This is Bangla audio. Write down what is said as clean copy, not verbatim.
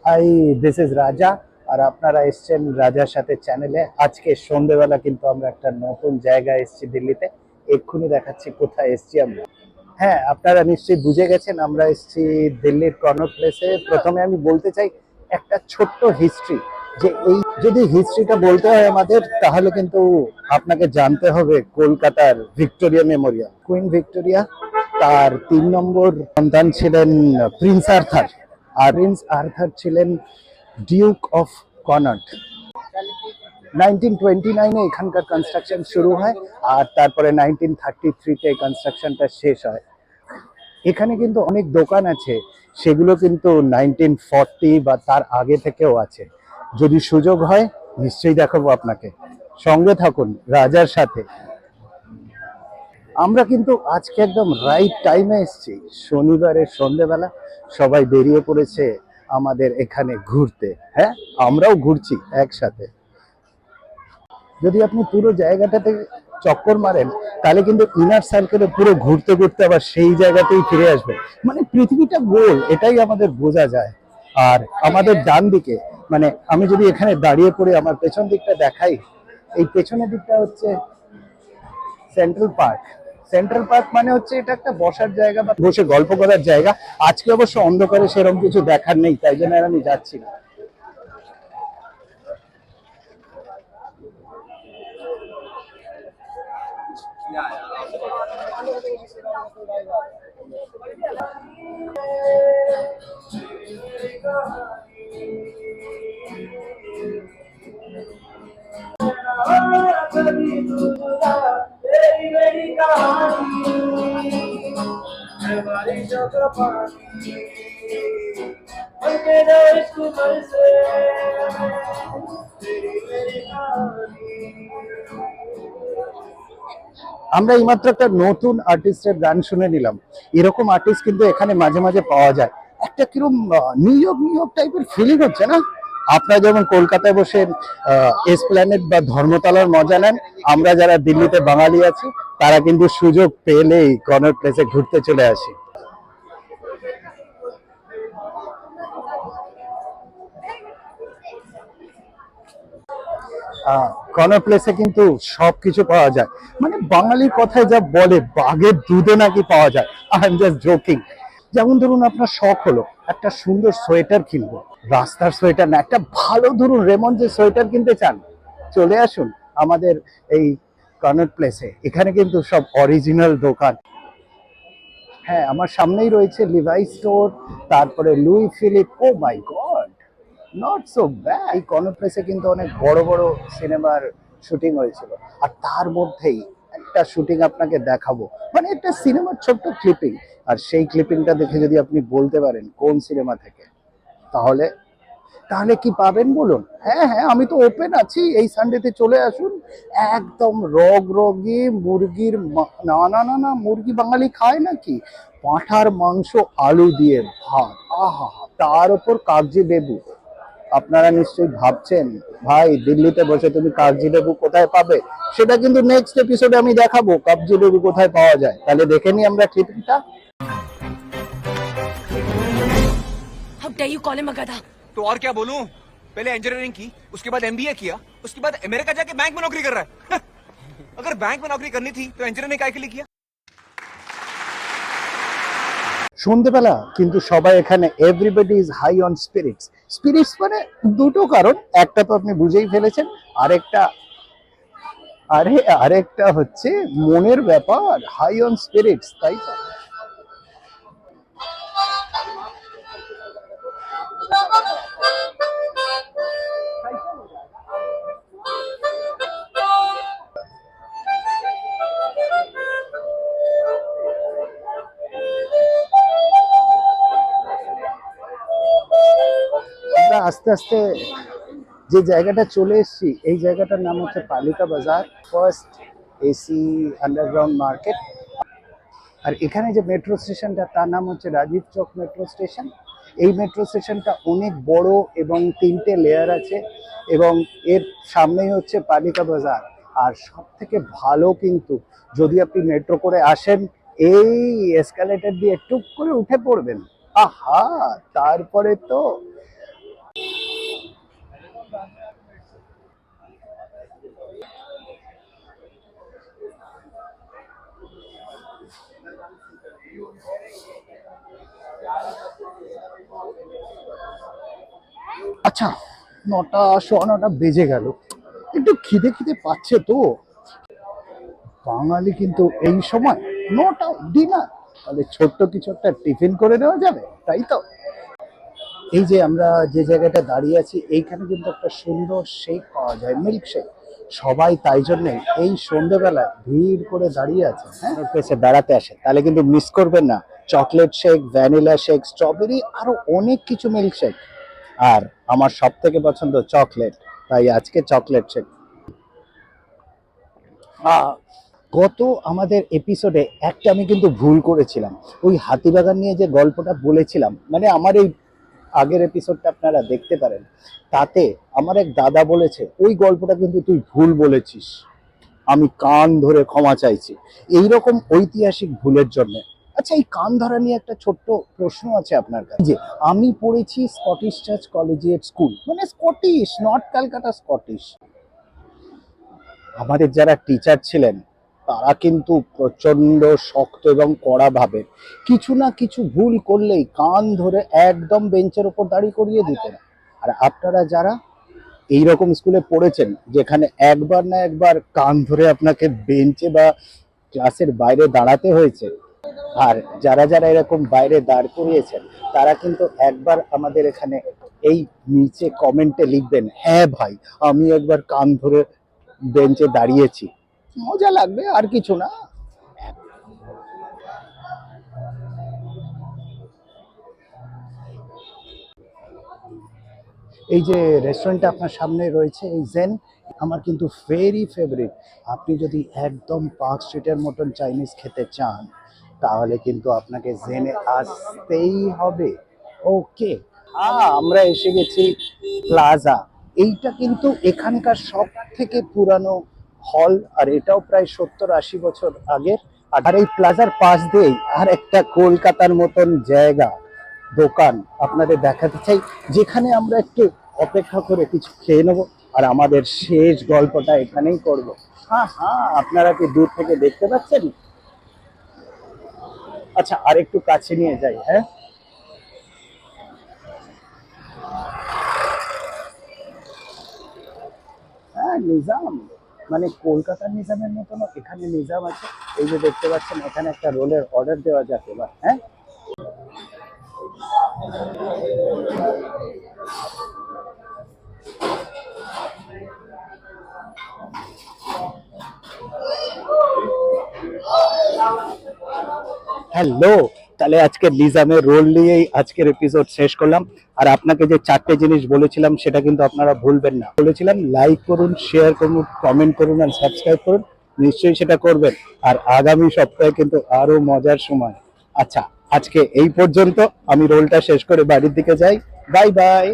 হাই, দিস ইজ রাজা। আর আপনারা এসছেন রাজার সাথে চ্যানেলে। আজকে সন্ধ্যেবেলা কিন্তু আমরা একটা নতুন জায়গায় এসেছি দিল্লিতে। এক্ষুনি দেখাচ্ছি কোথায় এসেছি আমরা। হ্যাঁ, আপনারা নিশ্চয়ই বুঝে গেছেন আমরা এসেছি দিল্লির কনট প্লেসে। প্রথমে আমি বলতে চাই একটা ছোট্ট হিস্ট্রি, যে এই যদি হিস্ট্রিটা বলতে হয় আমাদের, তাহলে কিন্তু আপনাকে জানতে হবে কলকাতার ভিক্টোরিয়া মেমোরিয়াল। কুইন ভিক্টোরিয়া, তার 3 নম্বর সন্তান ছিলেন প্রিন্স আর্থার। আর প্রিন্স আর্থার ছিলেন ডিউক অফ কনট। 1929-এ এখানকার কনস্ট্রাকশন শুরু হয়, আর তারপরে 1933-তে কনস্ট্রাকশনটা শেষ হয়। এখানে কিন্তু অনেক দোকান আছে, সেগুলো কিন্তু 1940 বা তার আগে থেকেও আছে। যদি সুযোগ হয় নিশ্চয়ই দেখাবো আপনাকে। সঙ্গে থাকুন রাজার সাথে। আমরা কিন্তু আজকে একদম রাইট টাইমে এসেছি। শনিবারের সন্ধ্যেবেলা সবাই বেরিয়ে পড়েছে আমাদের এখানে ঘুরতে। হ্যাঁ, আমরাও ঘুরছি একসাথে। যদি আপনি পুরো জায়গাটাতে চক্কর মারেন, তাহলে কিন্তু ইনার সার্কেলে পুরো ঘুরতে ঘুরতে আবার সেই জায়গাতেই ফিরে আসবে। মানে পৃথিবীটা গোল, এটাই আমাদের বোঝা যায়। আর আমাদের ডান দিকে, মানে আমি যদি এখানে দাঁড়িয়ে পড়ে আমার পেছন দিকটা দেখাই, এই পেছনের দিকটা হচ্ছে সেন্ট্রাল পার্ক। সেন্ট্রাল পার্ক মানে হচ্ছে এটা একটা বসার জায়গা বা বসে গল্প করার জায়গা। আজকে অবশ্য অন্ধকারে সেরকম কিছু দেখার নেই, তাই জন্য আর আমি যাচ্ছি না। আমরা এইমাত্র একটা নতুন আর্টিস্টের গান শুনে নিলাম। এরকম আর্টিস্ট কিন্তু এখানে মাঝে মাঝে পাওয়া যায়। একটা কিরকম নিউ ইয়র্ক নিউ ইয়র্ক টাইপের ফিলিং হচ্ছে না? আপনারা যেমন কলকাতায় বসে এসপ্ল্যানেড বা ধর্মতলার মজা নেন, আমরা যারা দিল্লিতে বাঙালি আছি তারা কিন্তু সুযোগ পেলেই কনট প্লেসে ঘুরতে চলে আসি। কর্নার প্লেসে কিন্তু সবকিছু পাওয়া যায়। মানে বাঙালির কথায় যা বলে, বাঘের দুধও নাকি পাওয়া যায়। I am just joking. যেমন ধরুন আপনার শখ হলো একটা সুন্দর সোয়েটার কিনবো, রাস্তার সোয়েটার না, একটা ভালো ধরুন রেমন্ডের সোয়েটার কিনতে চান, চলে আসুন আমাদের এই কর্নার প্লেসে। এখানে কিন্তু সব অরিজিনাল দোকান। হ্যাঁ, আমার সামনেই রয়েছে লিভাই স্টোর, তারপরে Louis Philippe. Oh my god, not so bad. এই কর্নার প্লেসে কিন্তু অনেক বড় বড় সিনেমার শুটিং হয়েছিল। আর তার মধ্যেই একটা শুটিং আপনাকে দেখাবো, মানে একটা সিনেমার ছোট্ট ক্লিপিং। আর সেই ক্লিপিংটা দেখে যদি আপনি বলতে পারেন কোন সিনেমা থেকে, তাহলে তাহলে কি পাবেন বলুন? হ্যাঁ হ্যাঁ, আমি তো ওপেন আছি, এই সানডেতে চলে আসুন। একদম রগ রগে মুরগির না না না না, মুরগি বাঙালি খায় নাকি? পাঁঠার মাংস আলু দিয়ে ভাত, আহা, তার উপর কাগজি লেবু। আপনারা নিশ্চয়ই ভাবছেন ভাই দিল্লিতে বসে তুমি কাগজি লেবু কোথায় পাবে। সেটা কিন্তু নেক্সট এপিসোডে আমি দেখাবো কাগজি লেবু কোথায় পাওয়া যায়। তাহলে দেখে নি আমরা ক্লিপটা। How dare you call him a gada? तो और क्या बोलूं? पहले इंजीनियरिंग की, उसके बाद एमबीए किया, उसके बाद अमेरिका जाके बैंक में नौकरी कर रहा है। अगर बैंक में नौकरी करनी थी तो इंजीनियरिंग काय के लिए किया? সন্ধ্যেবেলা কিন্তু সবাই এখানে, everybody is high on spirits. Spirits মানে দুটো কারণ, একটা তো আপনি বুঝেই ফেলেছেন, আরেকটা আরে আরেকটা হচ্ছে মনের ব্যাপার, হাই অন স্পিরিটস, তাই তো। আমরা আস্তে আস্তে যে জায়গাটা চলে এসেছি, এই জায়গাটার নাম হচ্ছে পালিকা বাজার, ফার্স্ট এসি আন্ডারগ্রাউন্ড মার্কেট। আর এখানে যে মেট্রো স্টেশনটা, তার নাম হচ্ছে রাজীব চক মেট্রো স্টেশন। এই মেট্রো স্টেশনটা অনেক বড় এবং 3টে লেয়ার আছে, এবং এর সামনেই হচ্ছে পালিকা বাজার। আর সব থেকে ভালো কিন্তু, যদি আপনি মেট্রো করে আসেন, এই এসকালেটর দিয়ে টুক করে উঠে পড়বেন, আহা, তারপরে তো আচ্ছা, 9টা 9:15 বেজে গেল, একটু খিদে খিদে পাচ্ছে তো। বাঙালি কিন্তু এই সময় 9টা ডিনার, তাহলে ছোট্ট কিছু একটা টিফিন করে নেওয়া যাবে, তাই তো? এই যে আমরা যে জায়গাটা দাঁড়িয়ে আছি, এইখানে কিন্তু একটা সুন্দর শেক পাওয়া যায়, মিল্ক শেক। সবাই তাই জন্যে এই সন্ধ্যেবেলায় ভিড় করে দাঁড়িয়ে আছে, হ্যাঁ, পেছে বেড়াতে আসে, তাহলে কিন্তু মিস করবেন না chocolate shake, vanilla shake, strawberry, আরো অনেক কিছু মিল্ক শেক। আর আমার সব থেকে পছন্দ চকলেট, তাই আজকে চকলেট শেক। গত আমাদের এপিসোডে একটা আমি কিন্তু ভুল করেছিলাম, ওই হাতিবাগান নিয়ে যে গল্পটা বলেছিলাম, মানে আমার এই আগের এপিসোডটা আপনারা দেখতে পারেন, তাতে আমার এক দাদা বলেছে ওই গল্পটা কিন্তু তুই ভুল বলেছিস, আমি কান ধরে ক্ষমা চাইছি এইরকম ঐতিহাসিক ভুলের জন্য। আচ্ছা, এই কান ধরা নিয়ে একটা ছোট্ট প্রশ্ন আছে আপনার কাছে, যে আমি পড়েছি স্কটিশ চার্চ কলেজিয়েট স্কুল, মানে স্কটিশ, নট ক্যালকাটা স্কটিশ। আমাদের যারা টিচার ছিলেন তারা কিন্তু প্রচন্ড শক্ত এবং কড়া ভাবে কিছু না কিছু ভুল করলেই কান ধরে একদম বেঞ্চের ওপর দাঁড়িয়ে করিয়ে দিতেন। আর আপনারা যারা এইরকম স্কুলে পড়েছেন যেখানে একবার না একবার কান ধরে আপনাকে বেঞ্চে বা ক্লাসের বাইরে দাঁড়াতে হয়েছে, আর যারা যারা এরকম বাইরে দাঁড় করিয়েছেন, তারা কিন্তু একবার আমাদের এখানে এই নিচে কমেন্টে লিখবেন, হ্যাঁ ভাই, আমি একবার কান ধরে বেঞ্চে দাঁড়িয়েছি। মজা লাগবে, আর কিছু না। এই যে রেস্টুরেন্টটা আপনার সামনে রয়েছে, এই জেন, আমার কিন্তু ভেরি ফেভারিট। আপনি যদি একদম পার্ক স্ট্রিটের মতন চাইনিজ খেতে চান, তাহলে কিন্তু আপনাকে জেনে আসতেই হবে। ওকে, আমরা এসে গেছি প্লাজা। এইটা কিন্তু এখানকার সব থেকে পুরানো হল, আর এটাও প্রায় 70-80 বছর আগের। আর এই প্লাজার পাশ দিয়েই আর একটা কলকাতার মতন জায়গা, দোকান আপনাদের দেখাতে চাই, যেখানে আমরা একটু অপেক্ষা করে কিছু খেয়ে নেবো, আর আমাদের শেষ গল্পটা এখানেই করব। হ্যাঁ হ্যাঁ, আপনারা কি দূর থেকে দেখতে পাচ্ছেন? আচ্ছা, আর একটু কাছে নিয়ে যাই। হ্যাঁ হ্যাঁ, নিজাম, মানে কলকাতার নিজামের মতন এখানে নিজাম আছে। এই যে দেখতে পাচ্ছেন, এখানে একটা রোলের অর্ডার দেওয়া যাক এবার। হ্যাঁ, হ্যালো, তাহলে আজকে নিজামের রোল নিয়েই আজকের এপিসোড শেষ করলাম। আর আপনাকে যে 4টে জিনিস বলেছিলাম সেটা কিন্তু আপনারা ভুলবেন না। বলেছিলাম লাইক করুন, শেয়ার করুন, কমেন্ট করুন আর সাবস্ক্রাইব করুন, নিশ্চয়ই সেটা করবেন। আর আগামী সপ্তাহে কিন্তু আরো মজার সময়। আচ্ছা, আজকে এই পর্যন্ত, আমি রোলটা শেষ করে বাড়ির দিকে যাই। Bye bye.